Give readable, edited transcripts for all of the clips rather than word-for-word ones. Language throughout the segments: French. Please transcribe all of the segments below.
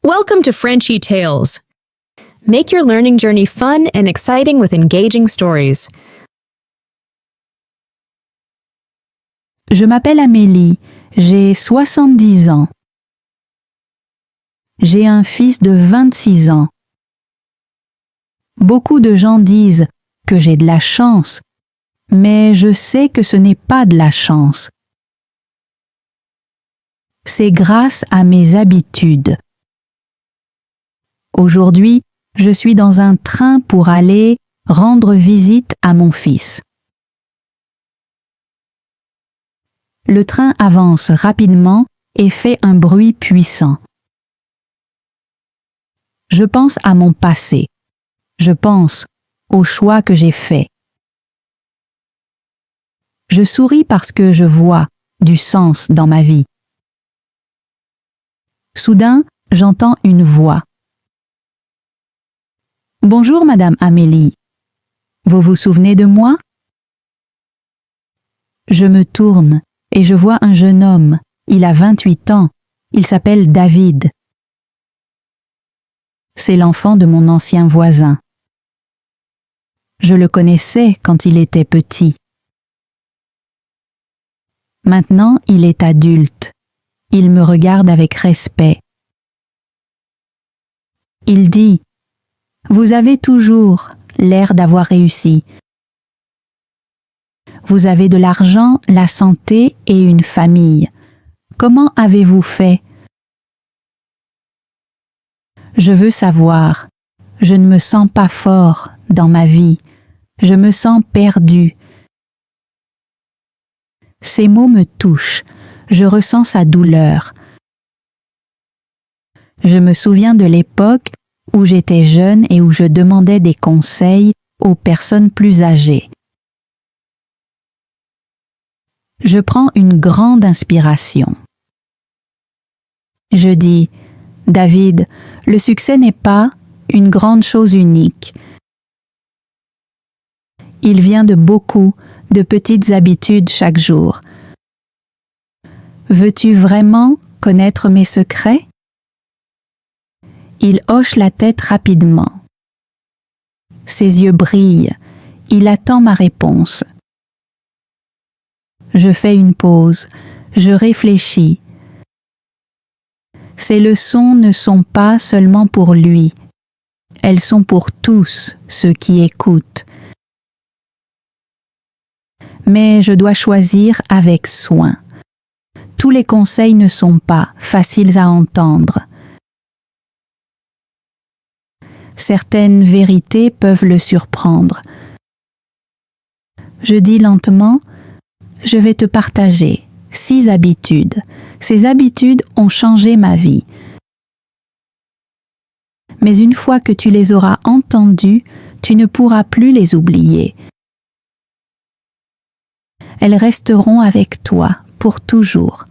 Welcome to Frenchy Tales. Make your learning journey fun and exciting with engaging stories. Je m'appelle Amélie, j'ai 70 ans. J'ai un fils de 26 ans. Beaucoup de gens disent que j'ai de la chance, mais je sais que ce n'est pas de la chance. C'est grâce à mes habitudes. Aujourd'hui, je suis dans un train pour aller rendre visite à mon fils. Le train avance rapidement et fait un bruit puissant. Je pense à mon passé. Je pense aux choix que j'ai faits. Je souris parce que je vois du sens dans ma vie. Soudain, j'entends une voix. « Bonjour, Madame Amélie. Vous vous souvenez de moi ?» Je me tourne et je vois un jeune homme. Il a 28 ans. Il s'appelle David. C'est l'enfant de mon ancien voisin. Je le connaissais quand il était petit. Maintenant, il est adulte. Il me regarde avec respect. Il dit « Vous avez toujours l'air d'avoir réussi. Vous avez de l'argent, la santé et une famille. Comment avez-vous fait ? Je veux savoir. Je ne me sens pas fort dans ma vie. Je me sens perdu. » Ces mots me touchent. Je ressens sa douleur. Je me souviens de l'époque où j'étais jeune et où je demandais des conseils aux personnes plus âgées. Je prends une grande inspiration. Je dis, « David, le succès n'est pas une grande chose unique. Il vient de beaucoup de petites habitudes chaque jour. Veux-tu vraiment connaître mes secrets ? » Il hoche la tête rapidement. Ses yeux brillent. Il attend ma réponse. Je fais une pause. Je réfléchis. Ces leçons ne sont pas seulement pour lui. Elles sont pour tous ceux qui écoutent. Mais je dois choisir avec soin. Tous les conseils ne sont pas faciles à entendre. Certaines vérités peuvent le surprendre. Je dis lentement, « Je vais te partager 6 habitudes. Ces habitudes ont changé ma vie. Mais une fois que tu les auras entendues, tu ne pourras plus les oublier. Elles resteront avec toi pour toujours.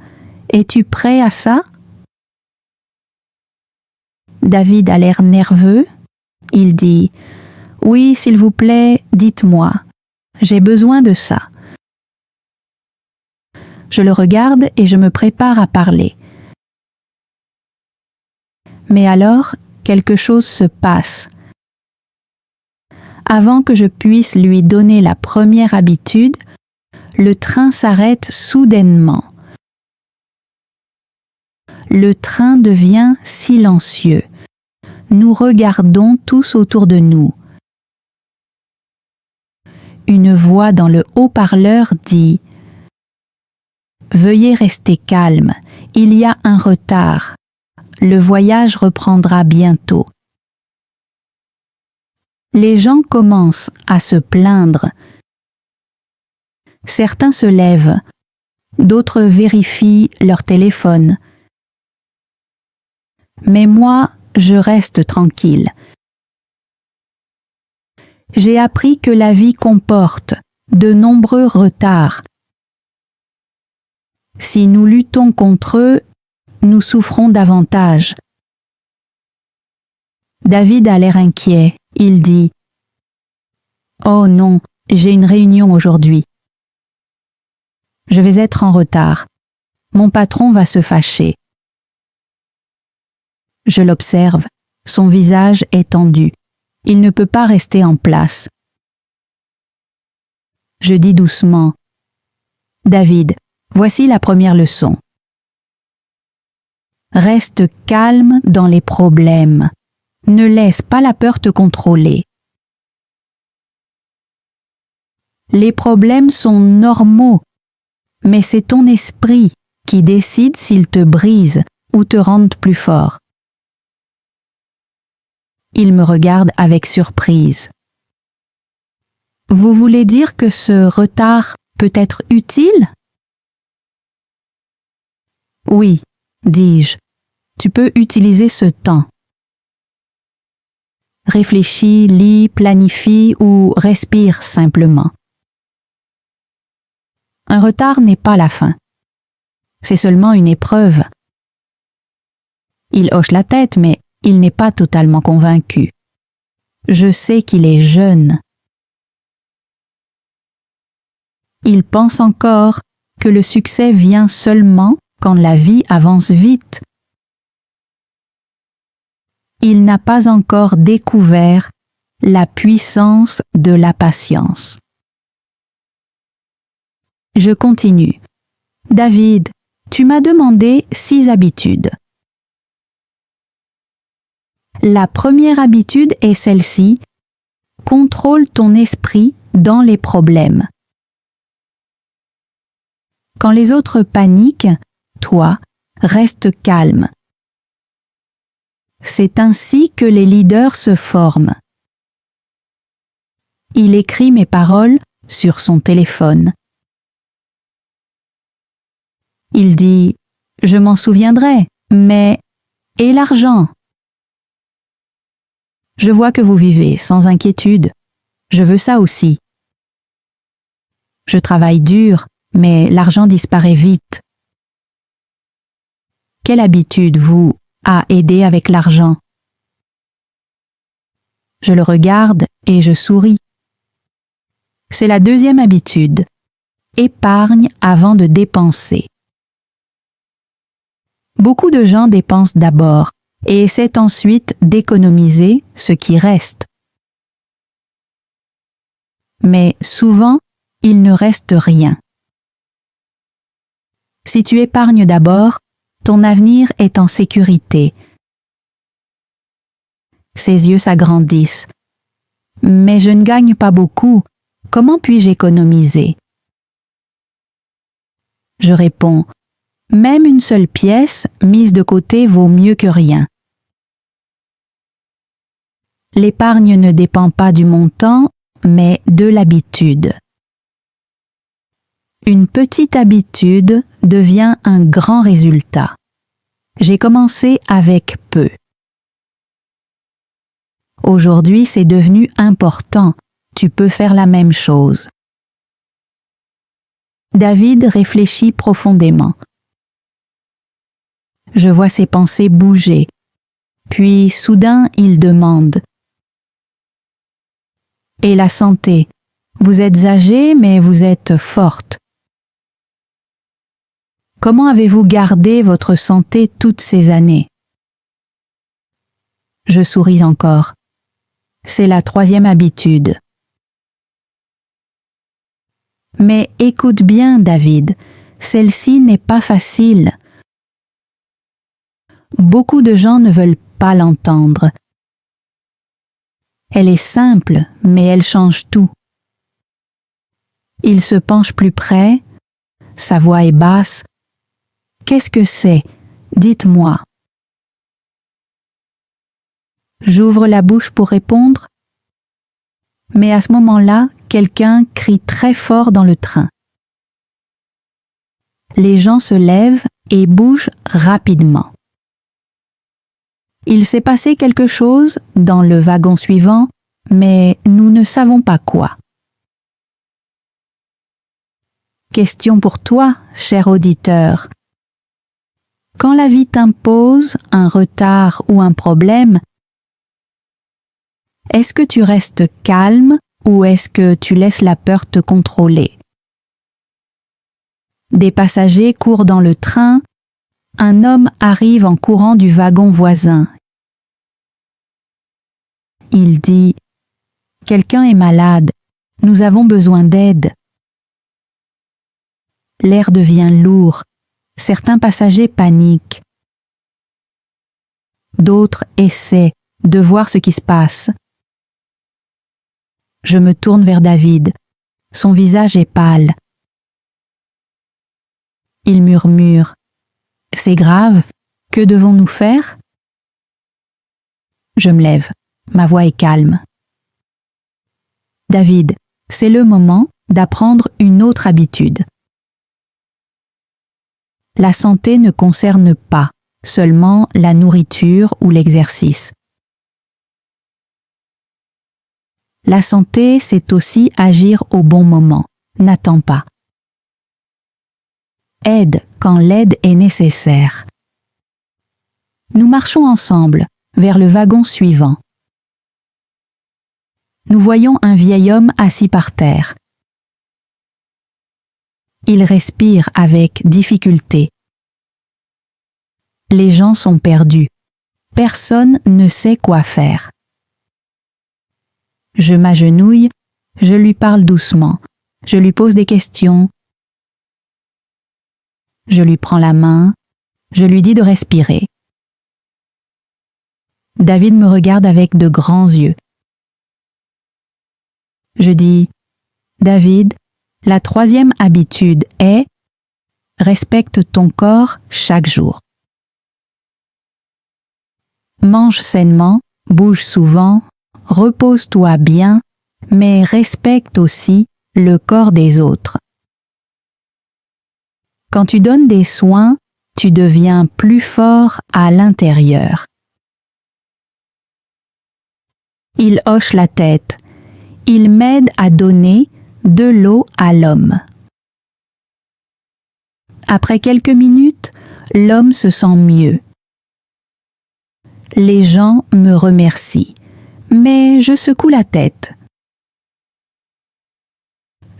Es-tu prêt à ça ? » David a l'air nerveux. Il dit « Oui, s'il vous plaît, dites-moi. J'ai besoin de ça. » Je le regarde et je me prépare à parler. Mais alors, quelque chose se passe. Avant que je puisse lui donner la première habitude, le train s'arrête soudainement. Le train devient silencieux. Nous regardons tous autour de nous. Une voix dans le haut-parleur dit « Veuillez rester calme, il y a un retard. Le voyage reprendra bientôt. » Les gens commencent à se plaindre. Certains se lèvent, d'autres vérifient leur téléphone. Mais moi, je reste tranquille. J'ai appris que la vie comporte de nombreux retards. Si nous luttons contre eux, nous souffrons davantage. David a l'air inquiet. Il dit « Oh non, j'ai une réunion aujourd'hui. Je vais être en retard. Mon patron va se fâcher. » Je l'observe. Son visage est tendu. Il ne peut pas rester en place. Je dis doucement, « David, voici la première leçon. Reste calme dans les problèmes. Ne laisse pas la peur te contrôler. Les problèmes sont normaux, mais c'est ton esprit qui décide s'ils te brisent ou te rendent plus fort. » Il me regarde avec surprise. « Vous voulez dire que ce retard peut être utile ? » « Oui, dis-je, tu peux utiliser ce temps. Réfléchis, lis, planifie ou respire simplement. Un retard n'est pas la fin. C'est seulement une épreuve. » Il hoche la tête, mais il n'est pas totalement convaincu. Je sais qu'il est jeune. Il pense encore que le succès vient seulement quand la vie avance vite. Il n'a pas encore découvert la puissance de la patience. Je continue. « David, tu m'as demandé 6 habitudes. La première habitude est celle-ci. Contrôle ton esprit dans les problèmes. Quand les autres paniquent, toi, reste calme. C'est ainsi que les leaders se forment. » Il écrit mes paroles sur son téléphone. Il dit « Je m'en souviendrai, mais... et l'argent ? Je vois que vous vivez sans inquiétude. Je veux ça aussi. Je travaille dur, mais l'argent disparaît vite. Quelle habitude vous a aidé avec l'argent ? » Je le regarde et je souris. C'est la deuxième habitude. Épargne avant de dépenser. Beaucoup de gens dépensent d'abord et essaient ensuite d'économiser ce qui reste. Mais souvent, il ne reste rien. Si tu épargnes d'abord, ton avenir est en sécurité. Ses yeux s'agrandissent. « Mais je ne gagne pas beaucoup. Comment puis-je économiser ?» Je réponds, « Même une seule pièce mise de côté vaut mieux que rien. » L'épargne ne dépend pas du montant, mais de l'habitude. Une petite habitude devient un grand résultat. J'ai commencé avec peu. Aujourd'hui, c'est devenu important. Tu peux faire la même chose. David réfléchit profondément. Je vois ses pensées bouger. Puis, soudain, il demande « Et la santé ? Vous êtes âgée, mais vous êtes forte. Comment avez-vous gardé votre santé toutes ces années ?» Je souris encore. C'est la troisième habitude. Mais écoute bien, David, celle-ci n'est pas facile. Beaucoup de gens ne veulent pas l'entendre. Elle est simple, mais elle change tout. Il se penche plus près, sa voix est basse. Qu'est-ce que c'est ? Dites-moi. J'ouvre la bouche pour répondre, mais à ce moment-là, quelqu'un crie très fort dans le train. Les gens se lèvent et bougent rapidement. Il s'est passé quelque chose dans le wagon suivant, mais nous ne savons pas quoi. Question pour toi, cher auditeur. Quand la vie t'impose un retard ou un problème, est-ce que tu restes calme ou est-ce que tu laisses la peur te contrôler ? Des passagers courent dans le train, un homme arrive en courant du wagon voisin. Il dit « Quelqu'un est malade, nous avons besoin d'aide ». L'air devient lourd, certains passagers paniquent. D'autres essaient de voir ce qui se passe. Je me tourne vers David. Son visage est pâle. Il murmure « C'est grave, que devons-nous faire ?» Je me lève, ma voix est calme. « David, c'est le moment d'apprendre une autre habitude. La santé ne concerne pas seulement la nourriture ou l'exercice. La santé, c'est aussi agir au bon moment. N'attends pas. Aide quand l'aide est nécessaire. Nous marchons ensemble vers le wagon suivant. Nous voyons un vieil homme assis par terre. Il respire avec difficulté. Les gens sont perdus. Personne ne sait quoi faire. Je m'agenouille, je lui parle doucement, je lui pose des questions. Je lui prends la main, je lui dis de respirer. David me regarde avec de grands yeux. Je dis « David, la troisième habitude est « Respecte ton corps chaque jour. Mange sainement, bouge souvent, repose-toi bien, mais respecte aussi le corps des autres. Quand tu donnes des soins, tu deviens plus fort à l'intérieur. » Il hoche la tête. Il m'aide à donner de l'eau à l'homme. Après quelques minutes, l'homme se sent mieux. Les gens me remercient, mais je secoue la tête.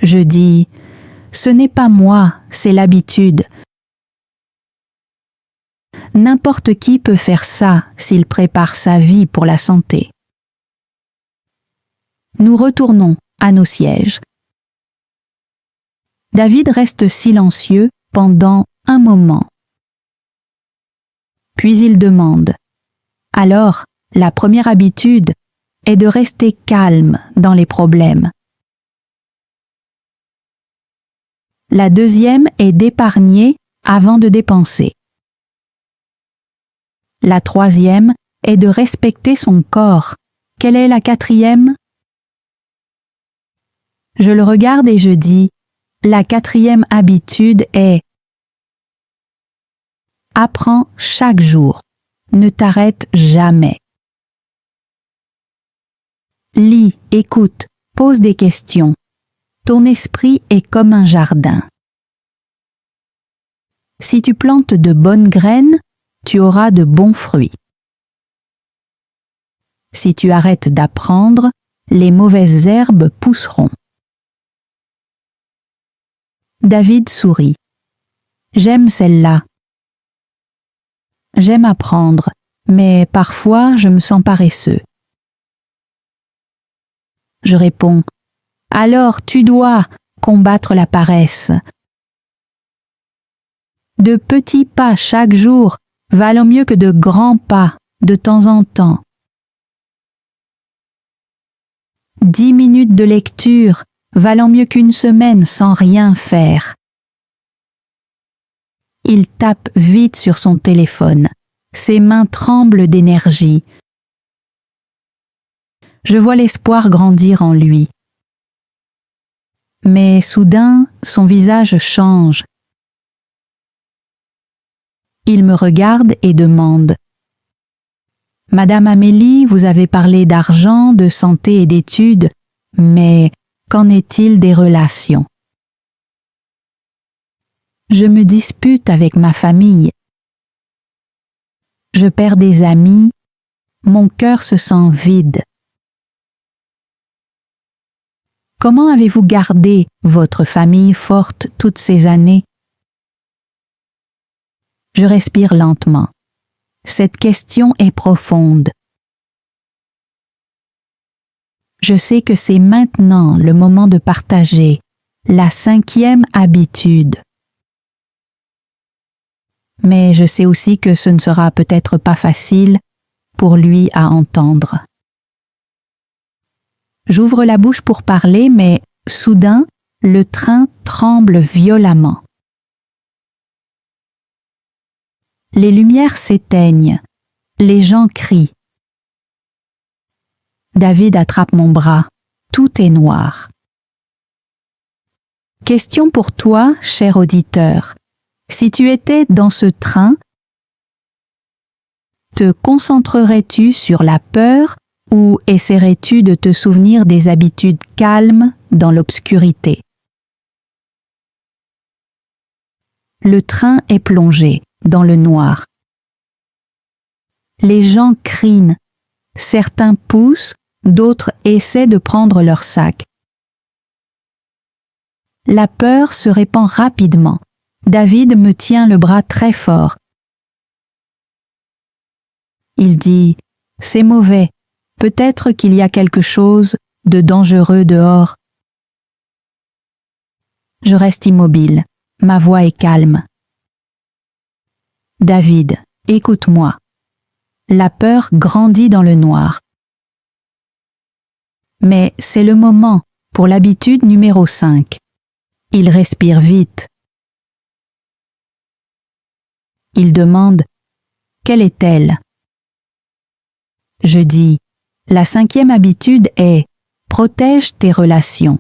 Je dis « Ce n'est pas moi, c'est l'habitude. N'importe qui peut faire ça s'il prépare sa vie pour la santé. » Nous retournons à nos sièges. David reste silencieux pendant un moment. Puis il demande « Alors, la première habitude est de rester calme dans les problèmes. La deuxième est d'épargner avant de dépenser. La troisième est de respecter son corps. Quelle est la quatrième ? » Je le regarde et je dis « La quatrième habitude est « Apprends chaque jour, ne t'arrête jamais. Lis, écoute, pose des questions. Ton esprit est comme un jardin. Si tu plantes de bonnes graines, tu auras de bons fruits. Si tu arrêtes d'apprendre, les mauvaises herbes pousseront. » David sourit. « J'aime celle-là. J'aime apprendre, mais parfois je me sens paresseux. » Je réponds « Alors tu dois combattre la paresse. De petits pas chaque jour valent mieux que de grands pas de temps en temps. 10 minutes de lecture valent mieux qu'une semaine sans rien faire. » Il tape vite sur son téléphone. Ses mains tremblent d'énergie. Je vois l'espoir grandir en lui. Mais soudain, son visage change. Il me regarde et demande « Madame Amélie, vous avez parlé d'argent, de santé et d'études, mais qu'en est-il des relations ? Je me dispute avec ma famille. Je perds des amis. Mon cœur se sent vide. Comment avez-vous gardé votre famille forte toutes ces années ? Je respire lentement. Cette question est profonde. Je sais que c'est maintenant le moment de partager la 5e habitude. Mais je sais aussi que ce ne sera peut-être pas facile pour lui à entendre. J'ouvre la bouche pour parler, mais soudain, le train tremble violemment. Les lumières s'éteignent, les gens crient. David attrape mon bras, tout est noir. Question pour toi, cher auditeur. Si tu étais dans ce train, te concentrerais-tu sur la peur ou essaierais-tu de te souvenir des habitudes calmes dans l'obscurité? Le train est plongé dans le noir. Les gens crient, certains poussent, d'autres essaient de prendre leur sac. La peur se répand rapidement. David me tient le bras très fort. Il dit « C'est mauvais, peut-être qu'il y a quelque chose de dangereux dehors. » Je reste immobile, ma voix est calme. « David, écoute-moi. La peur grandit dans le noir. Mais c'est le moment pour l'habitude numéro 5. Il respire vite. Il demande « Quelle est-elle » Je dis « La 5e habitude est « Protège tes relations. »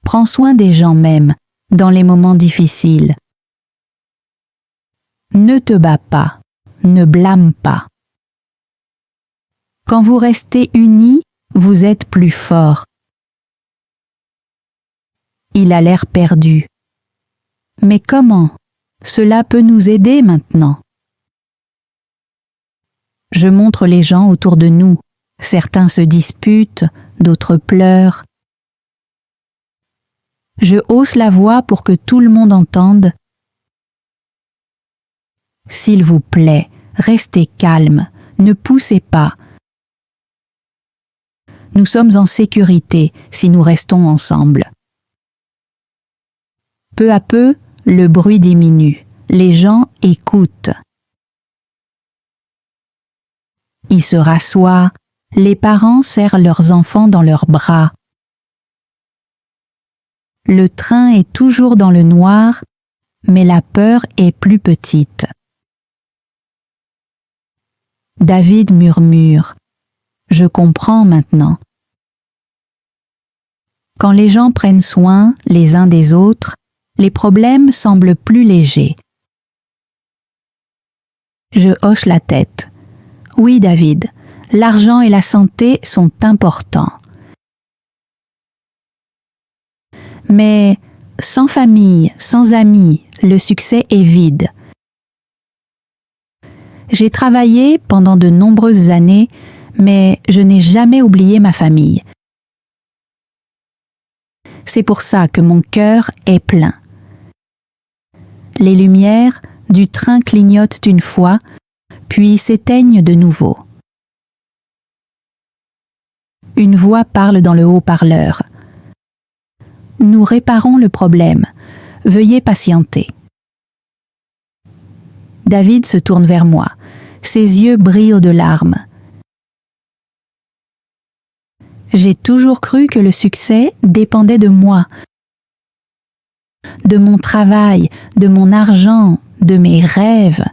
Prends soin des gens même dans les moments difficiles. Ne te bats pas, ne blâme pas. Quand vous restez unis, vous êtes plus forts. Il a l'air perdu. Mais comment? Cela peut nous aider maintenant. Je montre les gens autour de nous. Certains se disputent, d'autres pleurent. Je hausse la voix pour que tout le monde entende. S'il vous plaît, restez calme, ne poussez pas. Nous sommes en sécurité si nous restons ensemble. Peu à peu, le bruit diminue. Les gens écoutent. Ils se rassoient. Les parents serrent leurs enfants dans leurs bras. Le train est toujours dans le noir, mais la peur est plus petite. David murmure. Je comprends maintenant. Quand les gens prennent soin les uns des autres, les problèmes semblent plus légers. Je hoche la tête. Oui, David, l'argent et la santé sont importants. Mais sans famille, sans amis, le succès est vide. J'ai travaillé pendant de nombreuses années, mais je n'ai jamais oublié ma famille. C'est pour ça que mon cœur est plein. Les lumières du train clignotent une fois, puis s'éteignent de nouveau. Une voix parle dans le haut-parleur. Nous réparons le problème. Veuillez patienter. David se tourne vers moi. Ses yeux brillent de larmes. J'ai toujours cru que le succès dépendait de moi, de mon travail, de mon argent, de mes rêves.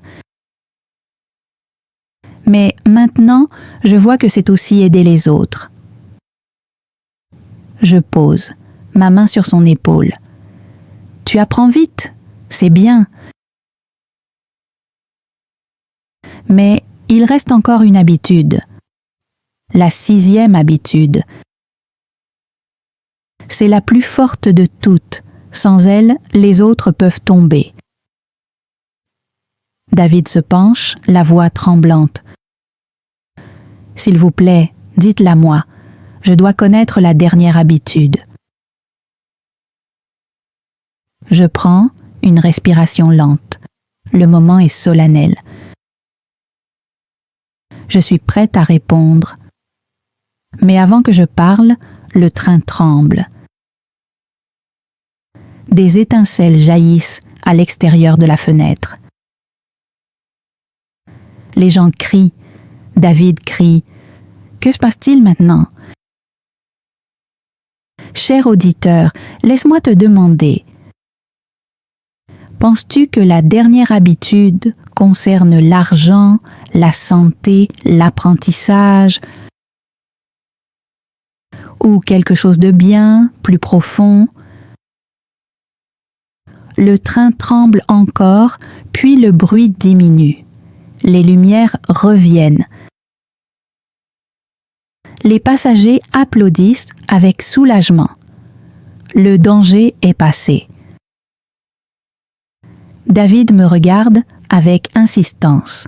Mais maintenant, je vois que c'est aussi aider les autres. Je pose, ma main sur son épaule. Tu apprends vite, c'est bien. Mais il reste encore une habitude. La 6e habitude. C'est la plus forte de toutes. Sans elle, les autres peuvent tomber. David se penche, la voix tremblante. S'il vous plaît, dites-la moi. Je dois connaître la dernière habitude. Je prends une respiration lente. Le moment est solennel. Je suis prête à répondre. Mais avant que je parle, le train tremble. Des étincelles jaillissent à l'extérieur de la fenêtre. Les gens crient. David crie. Que se passe-t-il maintenant? Cher auditeur, laisse-moi te demander. Penses-tu que la dernière habitude concerne l'argent, la santé, l'apprentissage ou quelque chose de bien, plus profond? Le train tremble encore, puis le bruit diminue. Les lumières reviennent. Les passagers applaudissent avec soulagement. Le danger est passé. David me regarde avec insistance.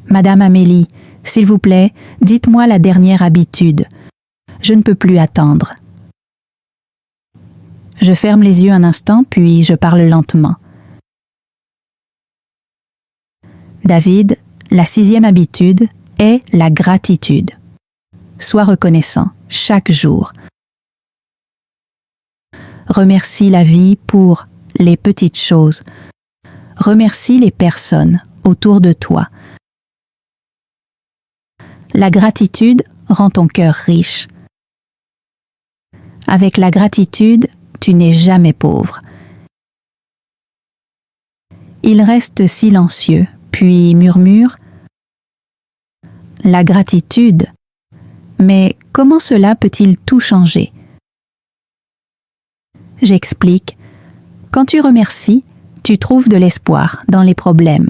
Madame Amélie, s'il vous plaît, dites-moi la dernière habitude. Je ne peux plus attendre. Je ferme les yeux un instant, puis je parle lentement. David, la 6e habitude est la gratitude. Sois reconnaissant chaque jour. Remercie la vie pour les petites choses. Remercie les personnes autour de toi. La gratitude rend ton cœur riche. Avec la gratitude, tu n'es jamais pauvre. Il reste silencieux, puis murmure « La gratitude, mais comment cela peut-il tout changer ?» J'explique. Quand tu remercies, tu trouves de l'espoir dans les problèmes.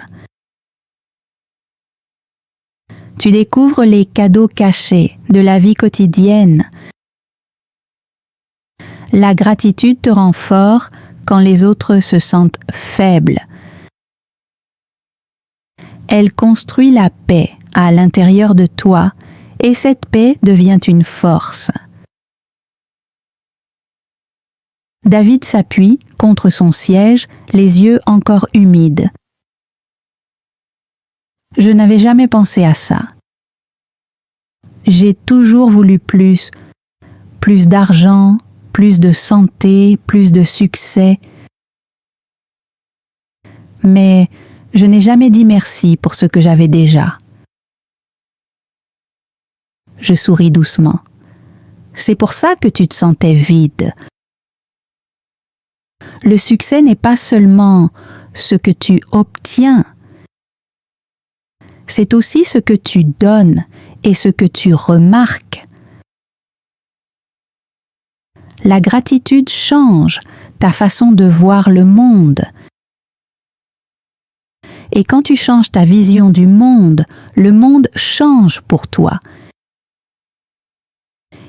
Tu découvres les cadeaux cachés de la vie quotidienne. La gratitude te rend fort quand les autres se sentent faibles. Elle construit la paix à l'intérieur de toi et cette paix devient une force. David s'appuie contre son siège, les yeux encore humides. Je n'avais jamais pensé à ça. J'ai toujours voulu plus d'argent, plus de santé, plus de succès. Mais je n'ai jamais dit merci pour ce que j'avais déjà. Je souris doucement. C'est pour ça que tu te sentais vide. Le succès n'est pas seulement ce que tu obtiens, c'est aussi ce que tu donnes et ce que tu remarques. La gratitude change ta façon de voir le monde. Et quand tu changes ta vision du monde, le monde change pour toi.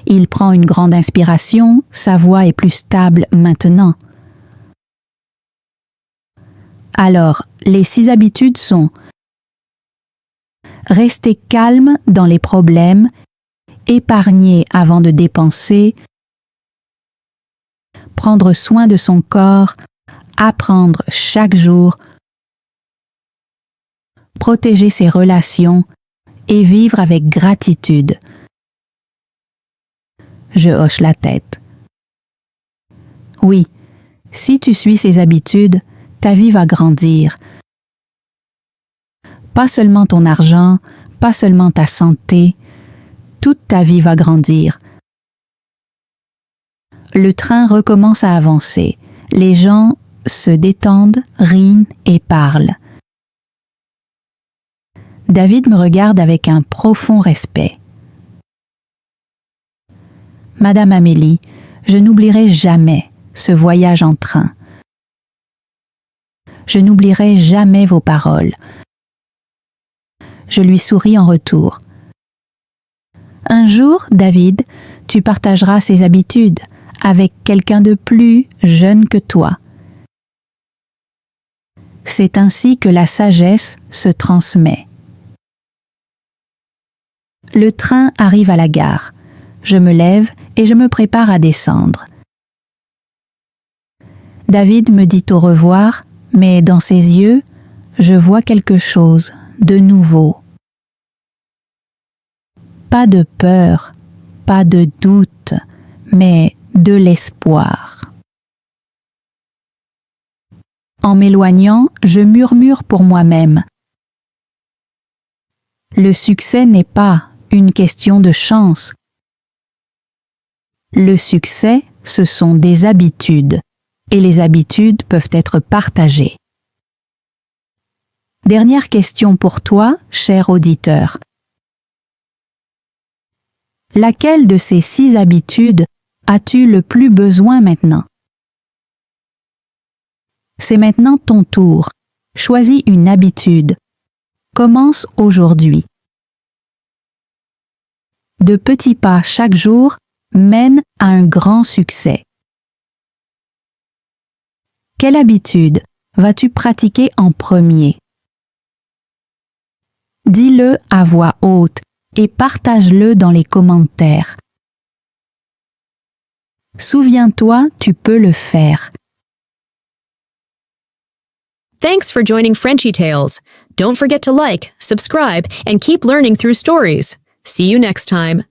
Il prend une grande inspiration, sa voix est plus stable maintenant. Alors, les 6 habitudes sont rester calme dans les problèmes, épargner avant de dépenser, prendre soin de son corps, apprendre chaque jour, protéger ses relations et vivre avec gratitude. Je hoche la tête. Oui, si tu suis ces habitudes, ta vie va grandir. Pas seulement ton argent, pas seulement ta santé, toute ta vie va grandir. Le train recommence à avancer. Les gens se détendent, rient et parlent. David me regarde avec un profond respect. Madame Amélie, je n'oublierai jamais ce voyage en train. Je n'oublierai jamais vos paroles. Je lui souris en retour. Un jour, David, tu partageras ces habitudes avec quelqu'un de plus jeune que toi. C'est ainsi que la sagesse se transmet. Le train arrive à la gare. Je me lève et je me prépare à descendre. David me dit au revoir, mais dans ses yeux, je vois quelque chose de nouveau. Pas de peur, pas de doute, mais de l'espoir. En m'éloignant, je murmure pour moi-même. Le succès n'est pas une question de chance. Le succès, ce sont des habitudes, et les habitudes peuvent être partagées. Dernière question pour toi, cher auditeur. Laquelle de ces 6 habitudes as-tu le plus besoin maintenant? C'est maintenant ton tour. Choisis une habitude. Commence aujourd'hui. De petits pas chaque jour mènent à un grand succès. Quelle habitude vas-tu pratiquer en premier? Dis-le à voix haute et partage-le dans les commentaires. Souviens-toi, tu peux le faire. Thanks for joining Frenchy Tales. Don't forget to like, subscribe, and keep learning through stories. See you next time.